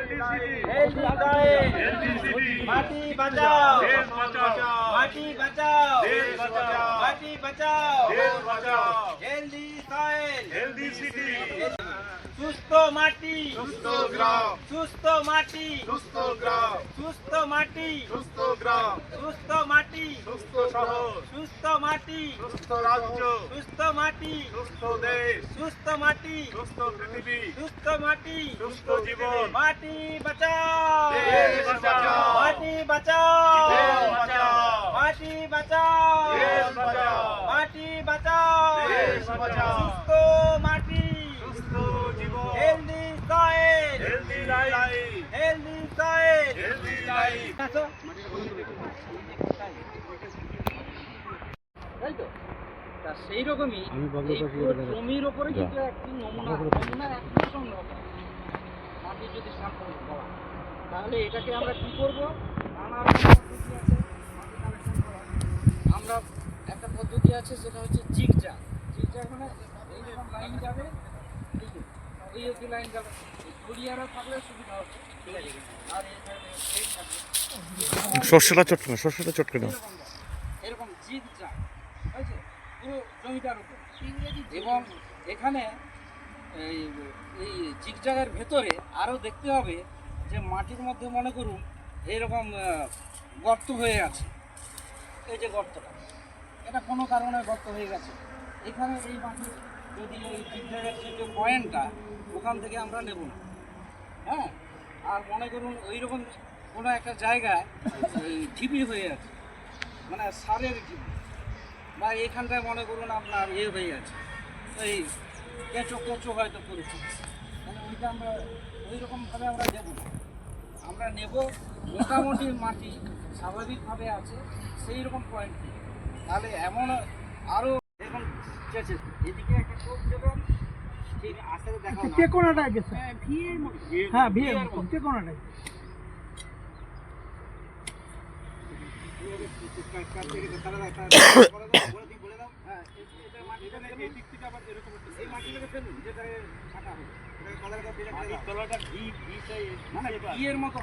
healthy soil माटी बचाओ माटी बचाओ माटी बचाओ हेल्दी सॉइल हेल्दी सिटी সুস্থ মাটি সুস্থ গ্রাম সুস্থ মাটি সুস্থ গ্রাম সুস্থ মাটি সুস্থ গ্রাম সুস্থ মাটি সুস্থ শহর সুস্থ মাটি সুস্থ রাজ্য সুস্থ মাটি সুস্থ দেশ সুস্থ মাটি সুস্থ পৃথিবী সুস্থ মাটি সুস্থ জীবন মাটি বাঁচাও দেশ বাঁচাও মাটি বাঁচাও দেশ বাঁচাও মাটি বাঁচাও দেশ বাঁচাও মাটি বাঁচাও দেশ বাঁচাও সুস্থ মাটি সুস্থ জীবন healthy soil healthy life healthy soil healthy life তাই তো তা সেই রকমই এই পুরো জমির ওপরে কিন্তু একটি নমুনা একদম রকম মাটি যদি স্যাম্পল করা তাহলে এটাকে আমরা কি করব নানা রকম পদ্ধতি আছে মাটি কালেকশন করার আমরা একটা পদ্ধতি আছে সেটা হচ্ছে জিগজ্যাগ মানে এইরকম লাইন যাবে এই অবধি লাইন যাবে ঘুরিয়ারও থাকলে সুবিধা হবে আর এই থাকবে শস্যটা চটকে দাও এরকম জিগজ্যাগ হয়েছে পুরো জমিটার উপর এবং এখানে এই এই জিগজ্যাগের ভেতরে আরও দেখতে হবে যে মাটির মধ্যে মনে করুন এইরকম গর্ত হয়ে আছে এই যে গর্তটা এটা কোনো কারণে গর্ত হয়ে গেছে এখানে এই মাটি যদি এই জিগজ্যাগের যে পয়েন্টটা ওখান থেকে আমরা নেব না হ্যাঁ আর মনে করুন ওই রকম কোনো একটা জায়গায় ঢিপি হয়ে আছে মানে সারের ঢিপি বা এইখানটায় মনে করুন আপনার হয়ে আছে এই কেঁচো হয়তো করেছি মানে ওইটা আমরা ওই রকমভাবে আমরা দেব না আমরা নেব মোটামুটি মাটি স্বাভাবিকভাবে আছে সেই রকম পয়েন্ট তাহলে এমন আরও এখন চেয়েছে এদিকে একটা কোপ দেবেন ঠিক আস্তে দেখা কে কোনাটায় গেছে হ্যাঁ ভিএর কে কোনাটায় তলাটা ভি মতো